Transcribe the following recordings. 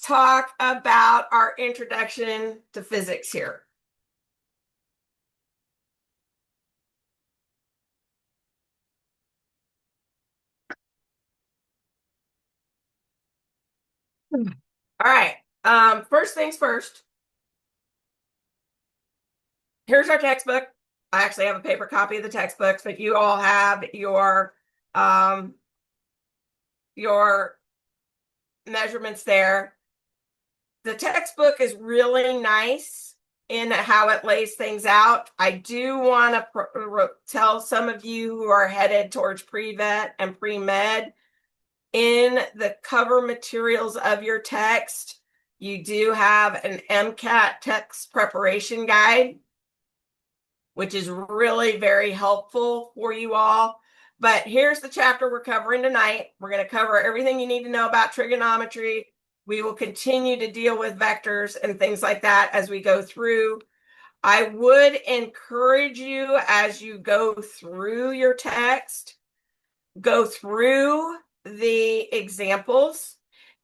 talk about our introduction to physics here. All right. First things first. Here's our textbook. I actually have a paper copy of the textbooks, but you all have your measurements there. The textbook is really nice in how it lays things out. I do want to tell some of you who are headed towards pre-vet and pre-med, in the cover materials of your text, you do have an MCAT text preparation guide, which is really very helpful for you all. But here's the chapter we're covering tonight. We're going to cover everything you need to know about trigonometry. We will continue to deal with vectors and things like that as we go through. I would encourage you, as you go through your text, go through the examples,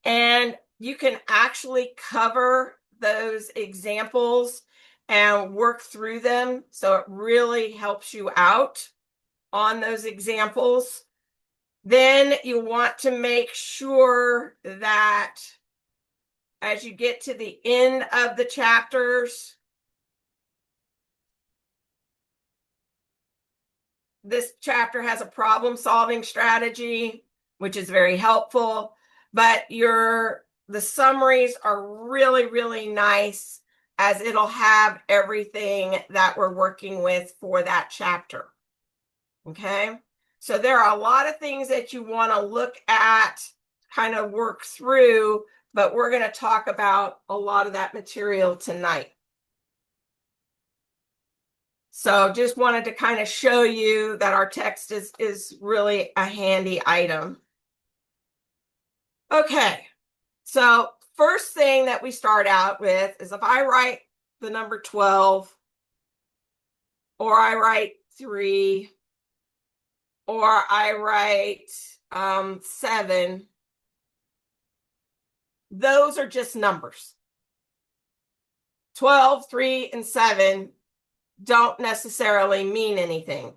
and you can actually cover those examples and work through them. So it really helps you out on those examples. Then you want to make sure that as you get to the end of the chapters, this chapter has a problem-solving strategy, which is very helpful, but the summaries are really, really nice, as it'll have everything that we're working with for that chapter. Okay? So there are a lot of things that you want to look at, kind of work through, but we're going to talk about a lot of that material tonight. So just wanted to kind of show you that our text is really a handy item. Okay, so first thing that we start out with is if I write the number 12, or I write 3, or I write 7, those are just numbers. 12, 3, and 7 don't necessarily mean anything.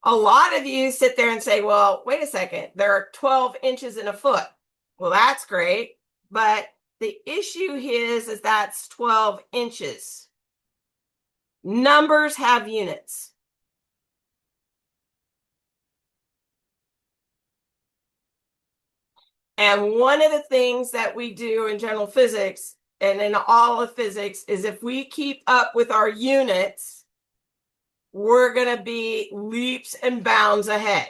A lot of you sit there and say, well, wait a second, there are 12 inches in a foot. Well, that's great, but the issue is that's 12 inches. Numbers have units. And one of the things that we do in general physics and in all of physics is if we keep up with our units, we're going to be leaps and bounds ahead.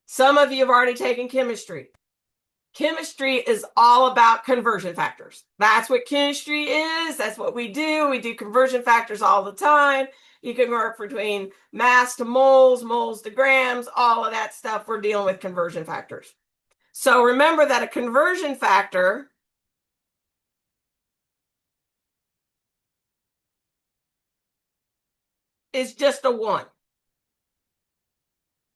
Some of you have already taken chemistry. Chemistry is all about conversion factors. That's what chemistry is. That's what we do. We do conversion factors all the time. You can work between mass to moles, moles to grams, all of that stuff. We're dealing with conversion factors. So remember that a conversion factor is just a 1.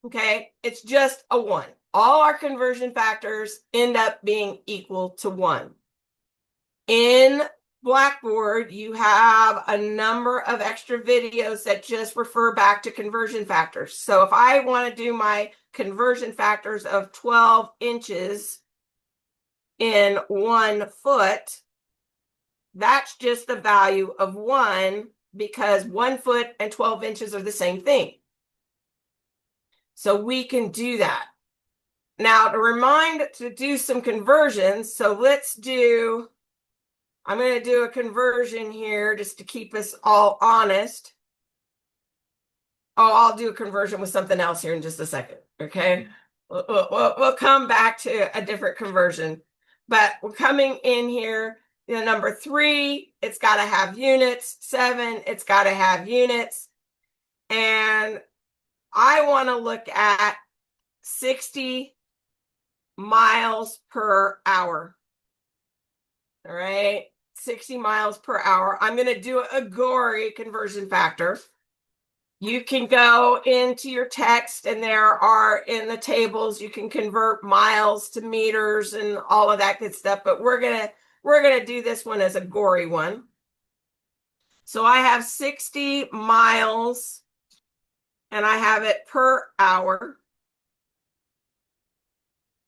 Okay, it's just a 1. All our conversion factors end up being equal to 1. In Blackboard, you have a number of extra videos that just refer back to conversion factors. So if I want to do my conversion factors of 12 inches in 1 foot, that's just the value of 1, because 1 foot and 12 inches are the same thing. So we can do that. Now, to do some conversions, so I'm going to do a conversion here just to keep us all honest. Oh, I'll do a conversion with something else here in just a second, okay? We'll come back to a different conversion. But we're coming in here, number 3, it's got to have units. 7, it's got to have units. And I want to look at 60 miles per hour. All right, 60 miles per hour. I'm going to do a gory conversion factor. You can go into your text and there are in the tables, you can convert miles to meters and all of that good stuff, but we're gonna do this one as a gory one. So I have 60 miles and I have it per hour.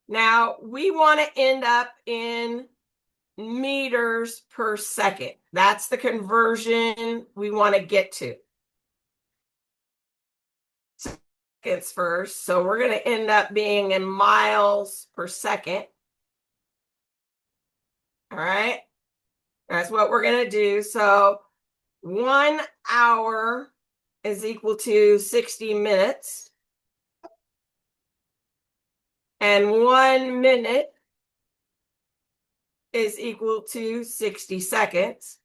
Now we want to end up in meters per second. That's the conversion we want to get to. Seconds first. So we're going to end up being in miles per second. All right. That's what we're going to do. So 1 hour is equal to 60 minutes. And 1 minute is equal to 60 seconds.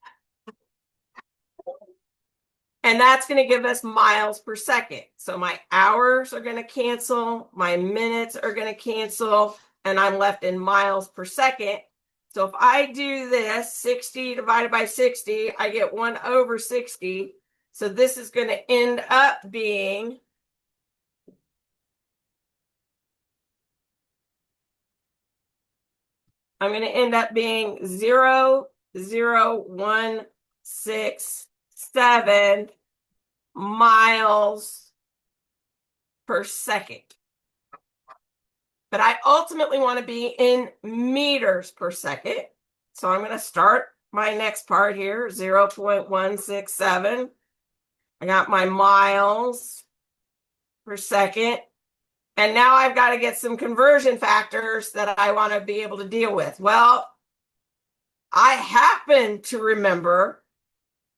And that's going to give us miles per second. So my hours are going to cancel, my minutes are going to cancel, and I'm left in miles per second. So if I do this, 60 divided by 60, I get 1 over 60. So this is going to end up being I'm going to end up being 0.0167 miles per second. But I ultimately want to be in meters per second. So I'm going to start my next part here, 0.167. I got my miles per second. And now I've got to get some conversion factors that I want to be able to deal with. Well, I happen to remember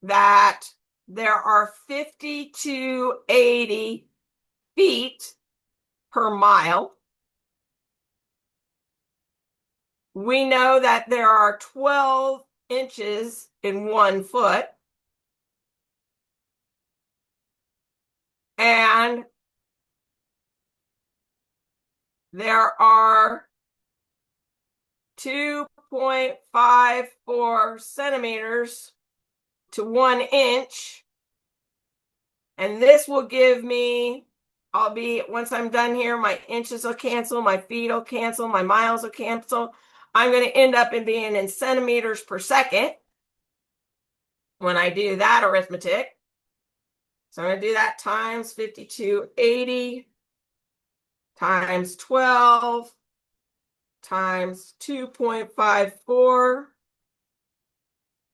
that there are 50 to 80 feet per mile. We know that there are 12 inches in 1 foot. And there are 2.54 centimeters to 1 inch. And this will give me, once I'm done here, my inches will cancel, my feet will cancel, my miles will cancel. I'm going to end up in being in centimeters per second when I do that arithmetic. So I'm going to do that times 5280 times 12 times 2.54.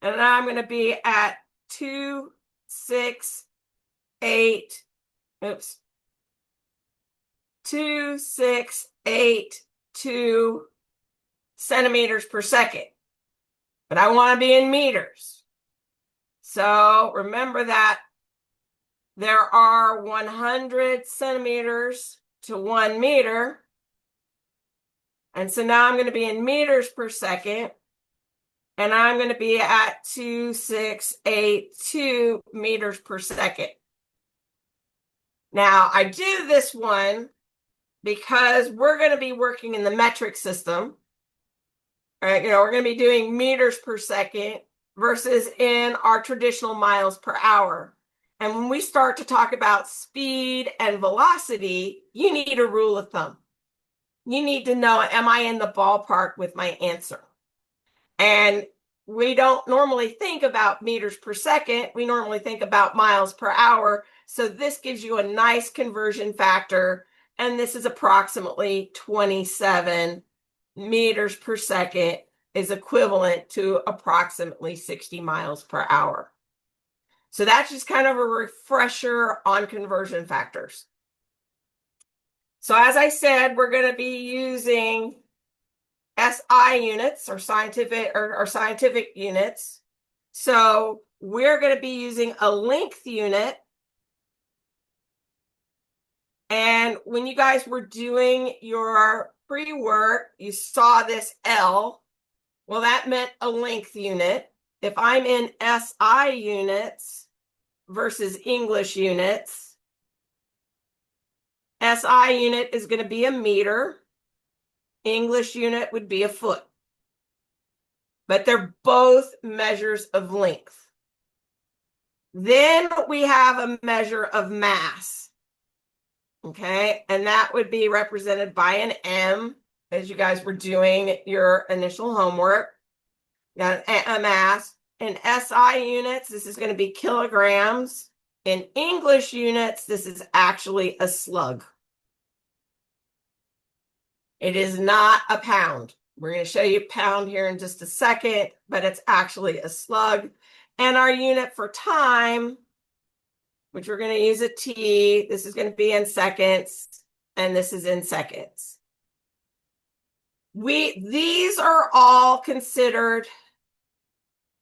And then I'm going to be at 2682 centimeters per second. But I want to be in meters. So remember that there are 100 centimeters to 1 meter. And so now I'm going to be in meters per second. And I'm going to be at 2682 meters per second. Now, I do this one because we're going to be working in the metric system. All right, we're going to be doing meters per second versus in our traditional miles per hour. And when we start to talk about speed and velocity, you need a rule of thumb. You need to know, am I in the ballpark with my answer? And we don't normally think about meters per second. We normally think about miles per hour. So this gives you a nice conversion factor. And this is approximately 27 meters per second is equivalent to approximately 60 miles per hour. So that's just kind of a refresher on conversion factors. So as I said, we're going to be using SI units or scientific units. So we're going to be using a length unit. And when you guys were doing your pre-work, you saw this L. Well, that meant a length unit. If I'm in SI units versus English units, SI unit is going to be a meter. English unit would be a foot. But they're both measures of length. Then we have a measure of mass. Okay, and that would be represented by an M, as you guys were doing your initial homework. Now, a mass. In SI units, this is going to be kilograms. In English units, this is actually a slug. It is not a pound. We're going to show you pound here in just a second, but it's actually a slug. And our unit for time, which we're going to use a T, this is going to be in seconds, and this is in seconds. These are all considered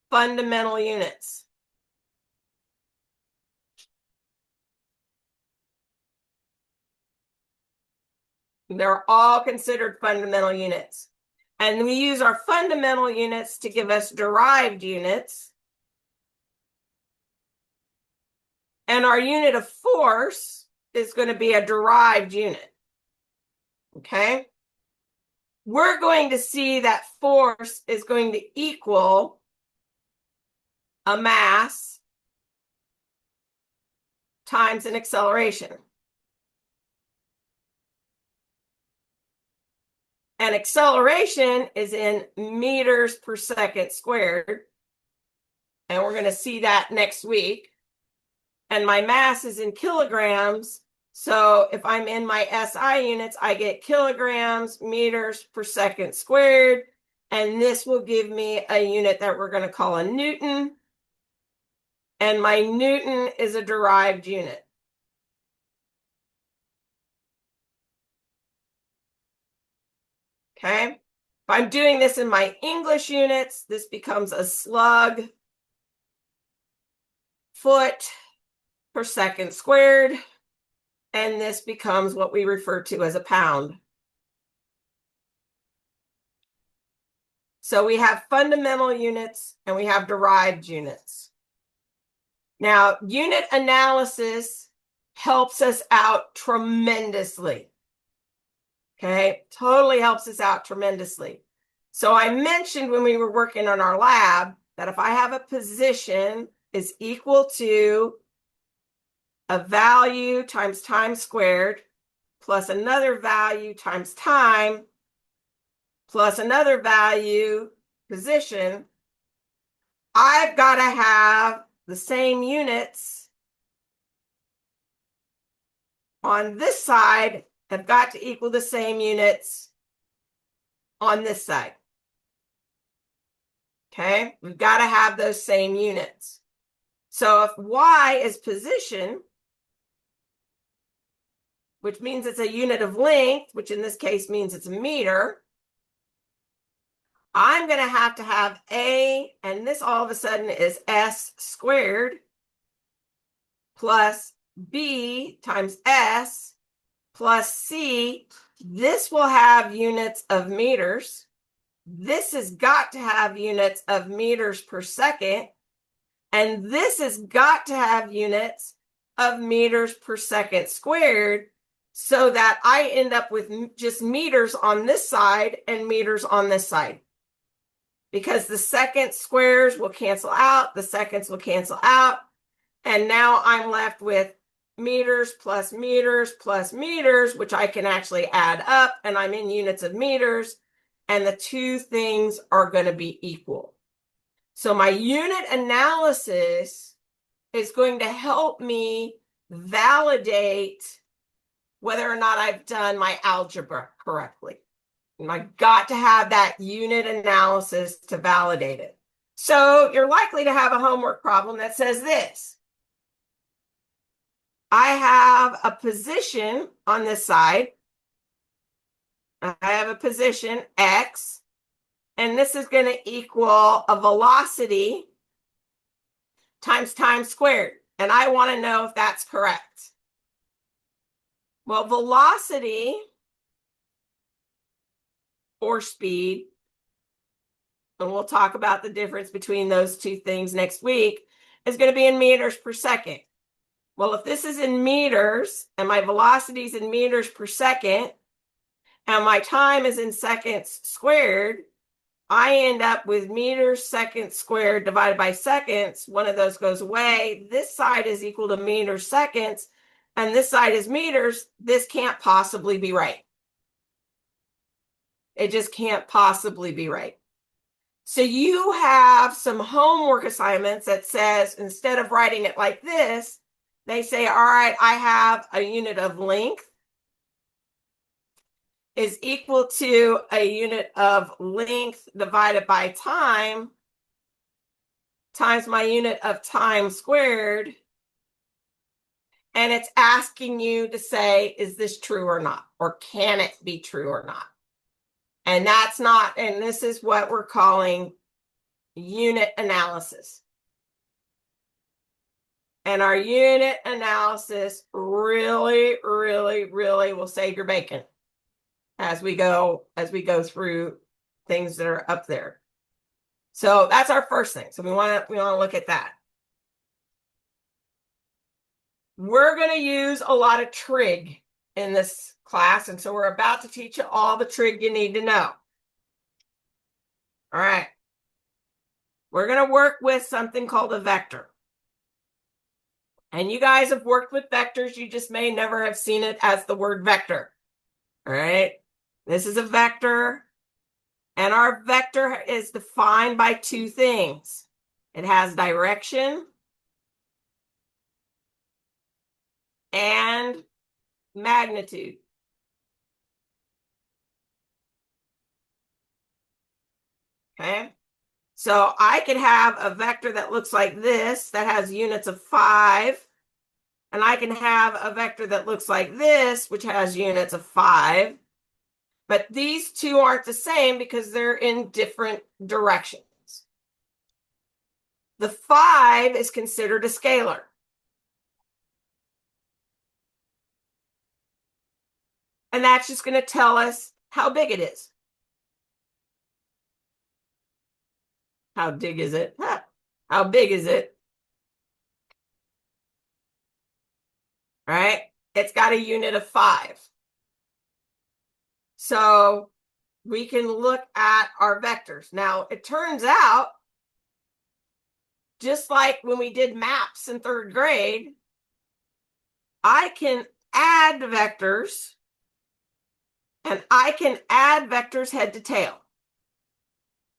fundamental units. They're all considered fundamental units. And we use our fundamental units to give us derived units. And our unit of force is going to be a derived unit. Okay? We're going to see that force is going to equal a mass times an acceleration. And acceleration is in meters per second squared. And we're going to see that next week. And my mass is in kilograms. So if I'm in my SI units, I get kilograms, meters per second squared. And this will give me a unit that we're going to call a Newton. And my Newton is a derived unit. Okay. If I'm doing this in my English units, this becomes a slug foot per second squared. And this becomes what we refer to as a pound. So we have fundamental units and we have derived units. Now, unit analysis helps us out tremendously. Okay, totally helps us out tremendously. So I mentioned when we were working on our lab that if I have a position is equal to a value times time squared plus another value times time plus another value position, I've got to have the same units on this side have got to equal the same units on this side. Okay, we've got to have those same units. So if Y is position, which means it's a unit of length, which in this case means it's a meter, I'm going to have A, and this all of a sudden is S squared plus B times S plus C. This will have units of meters. This has got to have units of meters per second. And this has got to have units of meters per second squared so that I end up with just meters on this side and meters on this side. Because the second squares will cancel out, the seconds will cancel out. And now I'm left with meters plus meters plus meters, which I can actually add up, and I'm in units of meters, and the two things are going to be equal. So my unit analysis is going to help me validate whether or not I've done my algebra correctly. And I got to have that unit analysis to validate it. So you're likely to have a homework problem that says this. I have a position on this side. I have a position X, and this is going to equal a velocity times time squared. And I want to know if that's correct. Well, velocity or speed, and we'll talk about the difference between those two things next week, is going to be in meters per second. Well, if this is in meters and my velocity is in meters per second and my time is in seconds squared, I end up with meters seconds squared divided by seconds. One of those goes away. This side is equal to meters seconds, and this side is meters. This can't possibly be right. It just can't possibly be right. So you have some homework assignments that says, instead of writing it like this, they say, all right, I have a unit of length is equal to a unit of length divided by time times my unit of time squared. And it's asking you to say, is this true or not? Or can it be true or not? And that's not, and this is what we're calling unit analysis. And our unit analysis really, really, really will save your bacon as we go through things that are up there. So that's our first thing. So we want to look at that. We're going to use a lot of trig in this class, and so we're about to teach you all the trig you need to know. All right. We're going to work with something called a vector. And you guys have worked with vectors. You just may never have seen it as the word vector. All right. This is a vector. And our vector is defined by two things. It has direction and magnitude. Okay. So I could have a vector that looks like this that has units of 5. And I can have a vector that looks like this, which has units of 5. But these two aren't the same because they're in different directions. The 5 is considered a scalar. And that's just going to tell us how big it is. How big is it? How big is it? Right? It's got a unit of 5. So we can look at our vectors. Now, it turns out, just like when we did maps in 3rd grade, I can add vectors, and I can add vectors head to tail.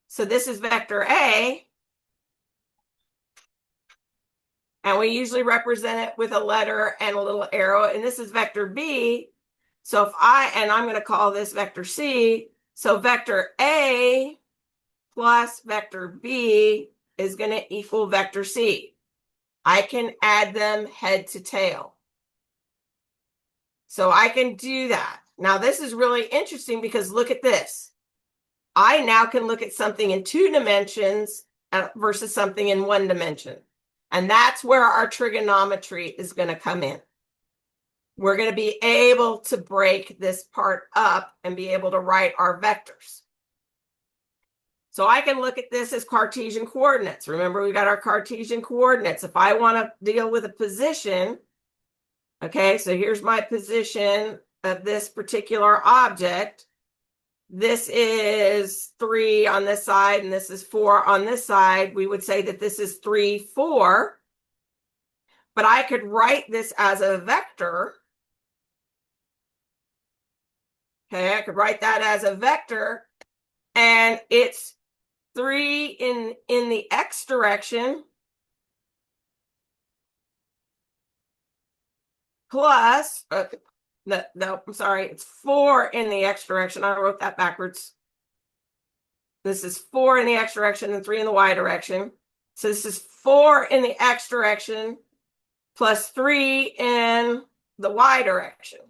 So this is vector A, and we usually represent it with a letter and a little arrow, and this is vector B. So I'm going to call this vector C. So vector A plus vector B is going to equal vector C. I can add them head to tail. So I can do that. Now, this is really interesting because look at this. I now can look at something in 2 dimensions versus something in 1 dimension. And that's where our trigonometry is going to come in. We're going to be able to break this part up and be able to write our vectors. So I can look at this as Cartesian coordinates. Remember, we got our Cartesian coordinates. If I want to deal with a position, okay, so here's my position of this particular object. This is 3 on this side, and this is 4 on this side. We would say that this is 3, 4. But I could write this as a vector. Okay, I could write that as a vector, and it's 3 in the x direction plus, no, I'm sorry, it's 4 in the x direction. I wrote that backwards. This is 4 in the x direction and 3 in the y direction. So this is 4 in the x direction plus 3 in the y direction.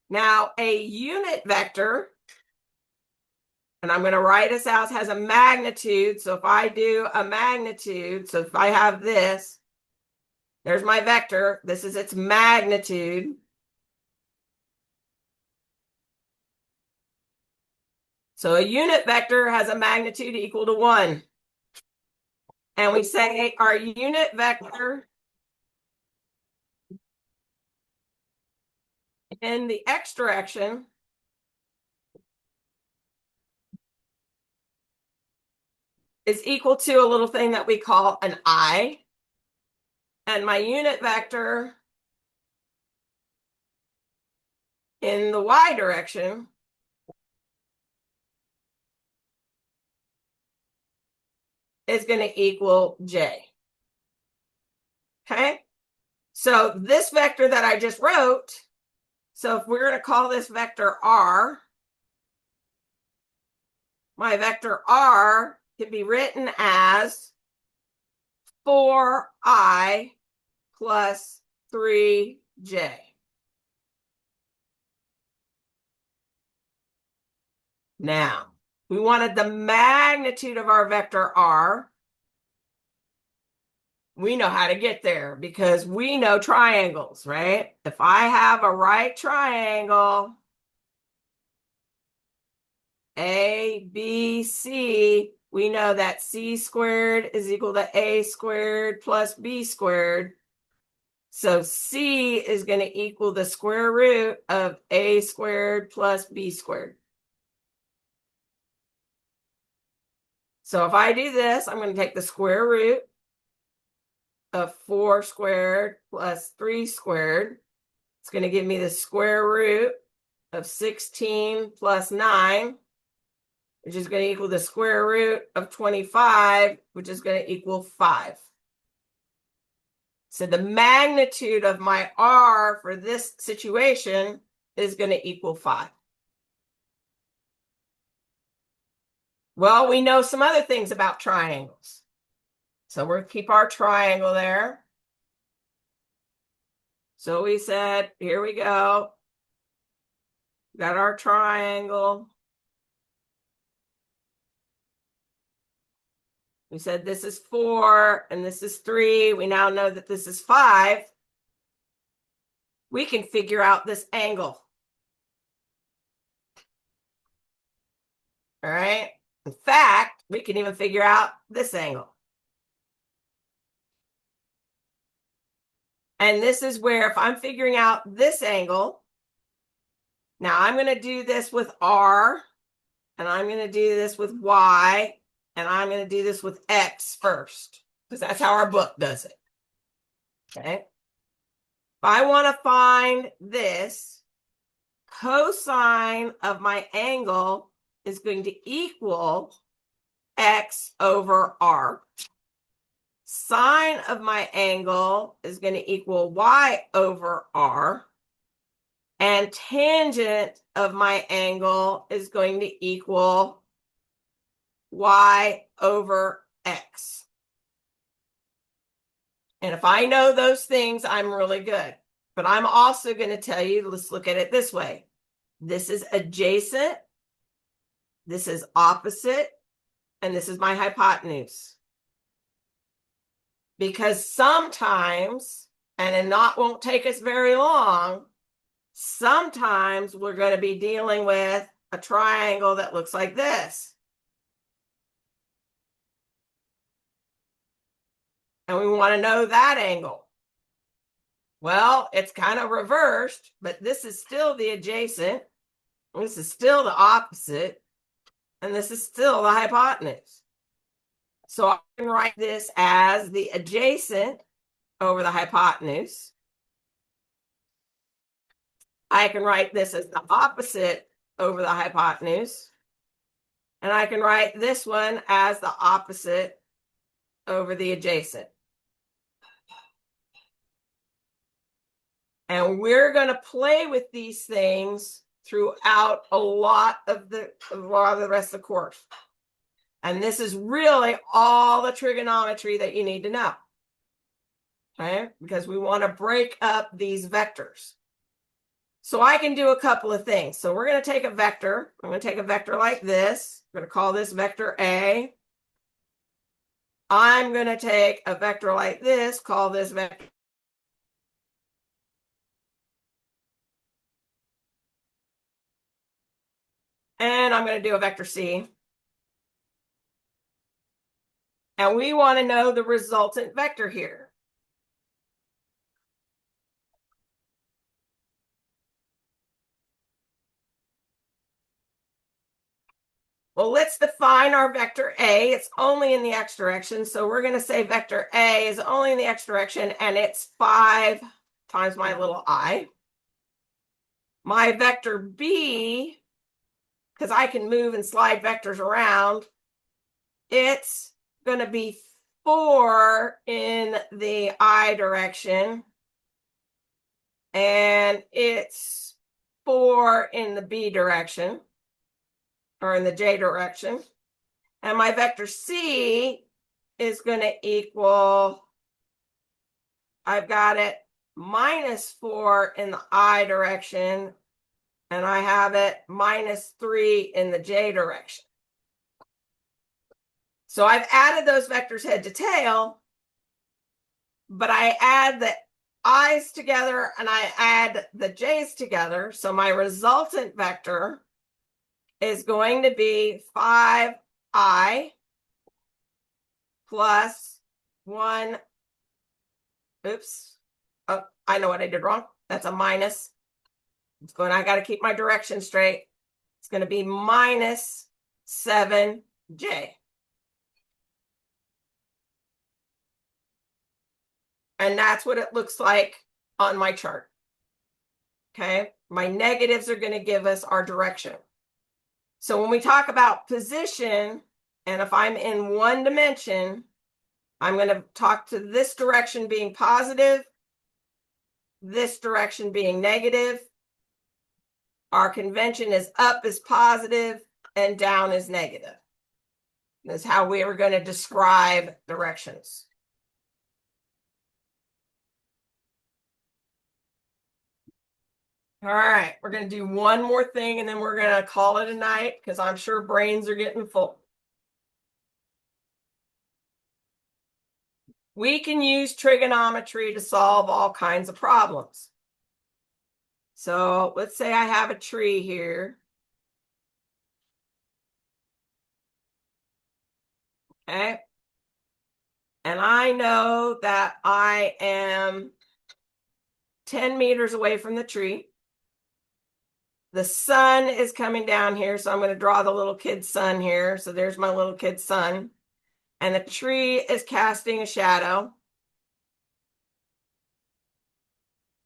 Now, a unit vector, and I'm going to write this out, has a magnitude. So if I do a magnitude, so if I have this, there's my vector. This is its magnitude. So a unit vector has a magnitude equal to 1. And we say our unit vector in the x direction is equal to a little thing that we call an I. And my unit vector in the y direction is going to equal j. Okay? So this vector that I just wrote, so if we're going to call this vector r, my vector r can be written as 4i plus 3j. Now, we wanted the magnitude of our vector r. We know how to get there because we know triangles, right? If I have a right triangle, A, B, C, we know that C squared is equal to A squared plus B squared. So C is going to equal the square root of A squared plus B squared. So if I do this, I'm going to take the square root of 4 squared plus 3 squared. It's going to give me the square root of 16 plus 9, which is going to equal the square root of 25, which is going to equal 5. So the magnitude of my r for this situation is going to equal 5. Well, we know some other things about triangles. So we'll keep our triangle there. So we said, here we go. Got our triangle. We said this is 4 and this is 3. We now know that this is 5. We can figure out this angle. All right. In fact, we can even figure out this angle. And this is where if I'm figuring out this angle, now I'm going to do this with R, and I'm going to do this with Y, and I'm going to do this with X first, because that's how our book does it. Okay. If I want to find this, cosine of my angle is going to equal X over R. Sine of my angle is going to equal Y over R. And tangent of my angle is going to equal Y over X. And if I know those things, I'm really good. But I'm also going to tell you, let's look at it this way. This is adjacent, this is opposite, and this is my hypotenuse. Because sometimes, and it won't take us very long, sometimes we're going to be dealing with a triangle that looks like this. And we want to know that angle. Well, it's kind of reversed, but this is still the adjacent, this is still the opposite, and this is still the hypotenuse. So I can write this as the adjacent over the hypotenuse. I can write this as the opposite over the hypotenuse. And I can write this one as the opposite over the adjacent. And we're going to play with these things throughout a lot of the rest of the course. And this is really all the trigonometry that you need to know. Okay? Because we want to break up these vectors. So I can do a couple of things. So we're going to take a vector. I'm going to take a vector like this. I'm going to call this vector A. I'm going to take a vector like this, call this vector. And I'm going to do a vector C. And we want to know the resultant vector here. Well, let's define our vector A. It's only in the x direction. So we're going to say vector A is only in the x direction, and it's 5 times my little I. My vector B, because I can move and slide vectors around, it's going to be 4 in the I direction, and it's 4 in the B direction, or in the J direction. And my vector C is going to equal, I've got it -4 in the I direction, and I have it -3 in the J direction. So I've added those vectors head to tail, but I add the I's together and I add the J's together. So my resultant vector is going to be 5I plus 1. Oops. Oh, I know what I did wrong. That's a minus. It's going, I got to keep my direction straight. It's going to be -7J. And that's what it looks like on my chart. Okay. My negatives are going to give us our direction. So when we talk about position, and if I'm in one dimension, I'm going to talk to this direction being positive, this direction being negative. Our convention is up is positive and down is negative. That's how we are going to describe directions. All right, we're going to do one more thing and then we're going to call it a night because I'm sure brains are getting full. We can use trigonometry to solve all kinds of problems. So let's say I have a tree here. Okay. And I know that I am 10 meters away from the tree. The sun is coming down here, so I'm going to draw the little kid's sun here. So there's my little kid's sun. And the tree is casting a shadow.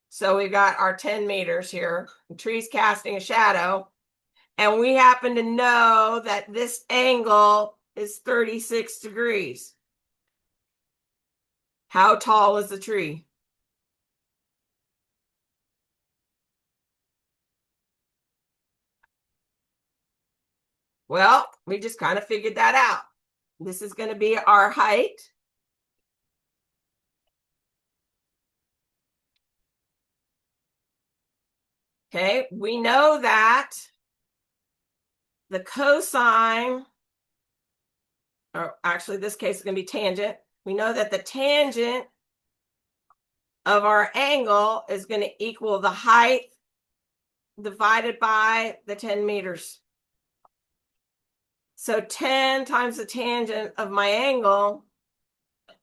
So we've got our 10 meters here. The tree's casting a shadow. And we happen to know that this angle is 36 degrees. How tall is the tree? Well, we just kind of figured that out. This is going to be our height. Okay, we know that the cosine, or actually this case is going to be tangent. We know that the tangent of our angle is going to equal the height divided by the 10 meters. So 10 times the tangent of my angle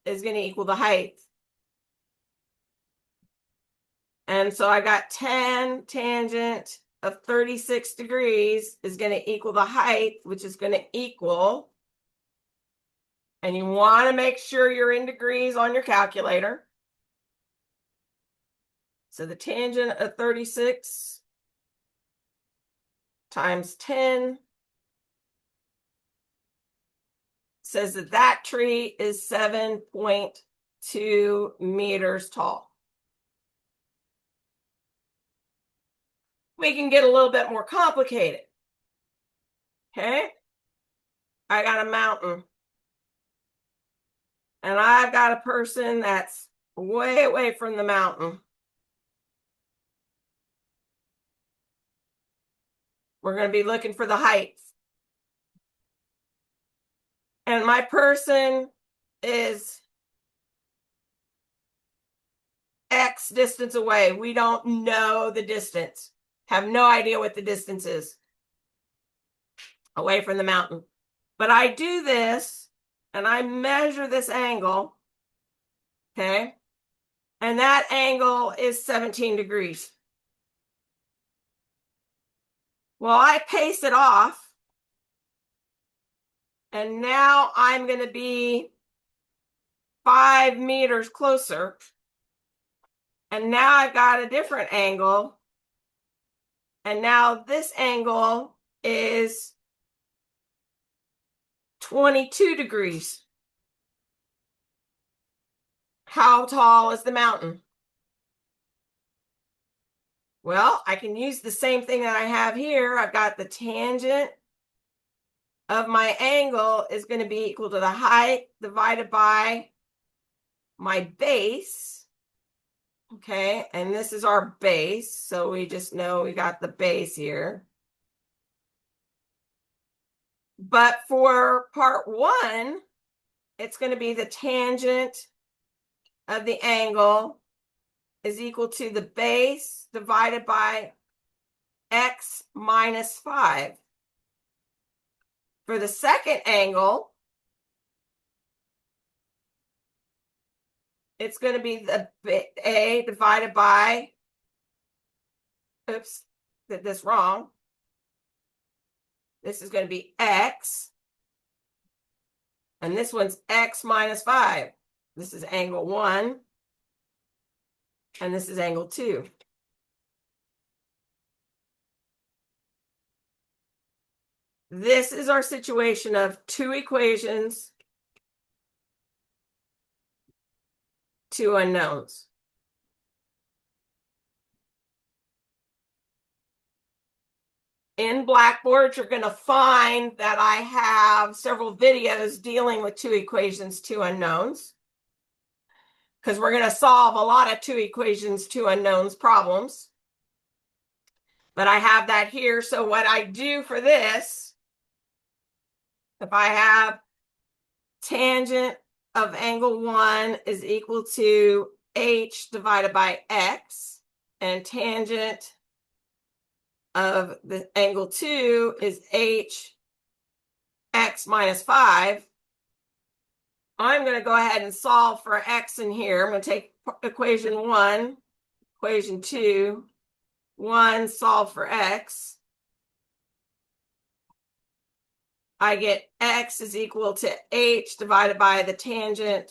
is going to equal the height. And so I got 10 tangent of 36 degrees is going to equal the height, which is going to equal, and you want to make sure you're in degrees on your calculator. So the tangent of 36 times 10 says that that tree is 7.2 meters tall. We can get a little bit more complicated. Okay, I got a mountain. And I've got a person that's way away from the mountain. We're going to be looking for the heights. And my person is X distance away. We don't know the distance. Have no idea what the distance is away from the mountain. But I do this and I measure this angle. Okay. And that angle is 17 degrees. Well, I pace it off And now I'm going to be 5 meters closer. And now I've got a different angle. And now this angle is 22 degrees. How tall is the mountain? Well, I can use the same thing that I have here. I've got the tangent of my angle is going to be equal to the height divided by my base. Okay, and this is our base. So we just know we got the base here. But for part 1, it's going to be the tangent of the angle is equal to the base divided by x minus 5. For the second angle, it's going to be the a divided by, oops, did this wrong. This is going to be x. And this one's x minus 5. This is angle 1. And this is angle 2. This is our situation of 2 equations, 2 unknowns. In Blackboard, you're going to find that I have several videos dealing with 2 equations, 2 unknowns, because we're going to solve a lot of 2 equations, 2 unknowns problems. But I have that here. So what I do for this, if I have tangent of angle 1 is equal to h divided by x, and tangent of the angle 2 is h x minus 5. I'm going to go ahead and solve for x in here. I'm going to take equation 1, equation 2, 1, solve for x. I get x is equal to h divided by the tangent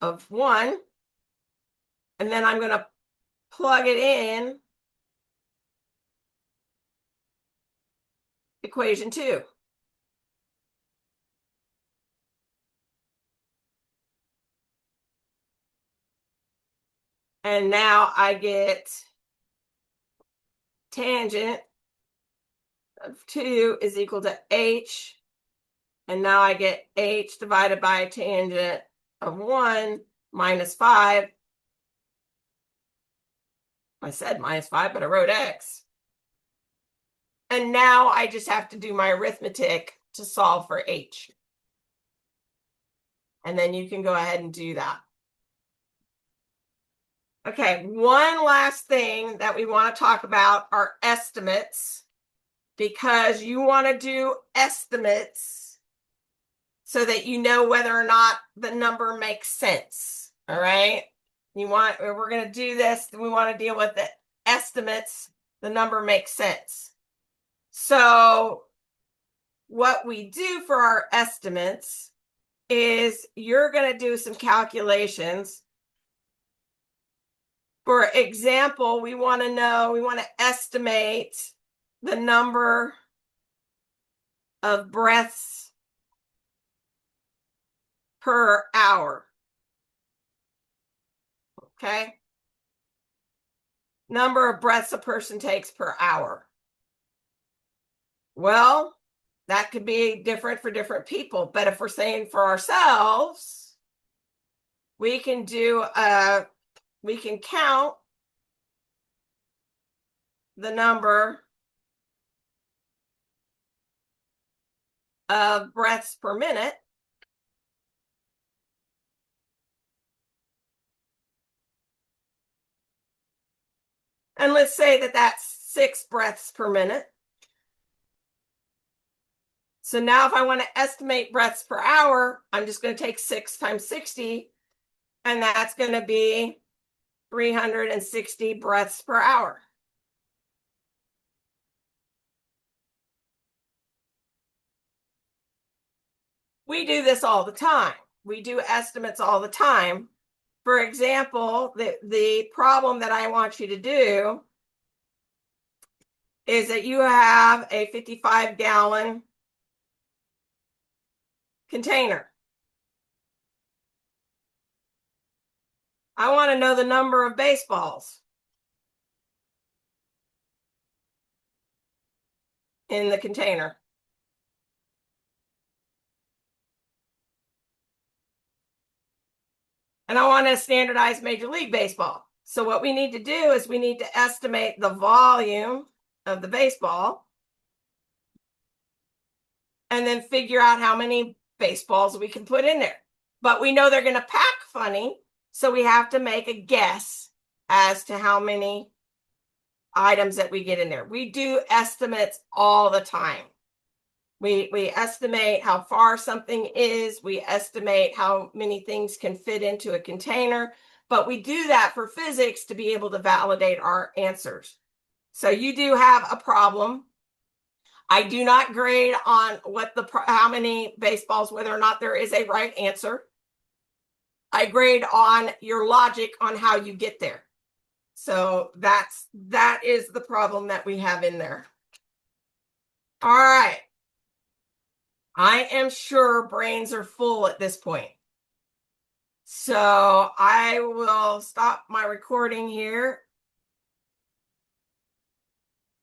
of 1. And then I'm going to plug it in equation 2. And now I get tangent of 2 is equal to h. And now I get h divided by tangent of 1 minus 5. I said minus 5, but I wrote x. And now I just have to do my arithmetic to solve for h. And then you can go ahead and do that. Okay, one last thing that we want to talk about are estimates, because you want to do estimates so that you know whether or not the number makes sense. All right, we're going to do this. We want to deal with the estimates. The number makes sense. So what we do for our estimates is you're going to do some calculations. For example, we want to estimate the number of breaths per hour. Okay? Number of breaths a person takes per hour. Well, that could be different for different people, but if we're saying for ourselves, we can count the number of breaths per minute. And let's say that that's 6 breaths per minute. So now if I want to estimate breaths per hour, I'm just going to take 6 times 60, and that's going to be 360 breaths per hour. We do this all the time. We do estimates all the time. For example, the problem that I want you to do is that you have a 55-gallon container. I want to know the number of baseballs in the container. And I want to standardize Major League Baseball. So what we need to do is we need to estimate the volume of the baseball and then figure out how many baseballs we can put in there. But we know they're going to pack funny, so we have to make a guess as to how many items that we get in there. We do estimates all the time. We estimate how far something is. We estimate how many things can fit into a container. But we do that for physics to be able to validate our answers. So you do have a problem. I do not grade on how many baseballs, whether or not there is a right answer. I grade on your logic on how you get there. So that is the problem that we have in there. All right. I am sure brains are full at this point. So I will stop my recording here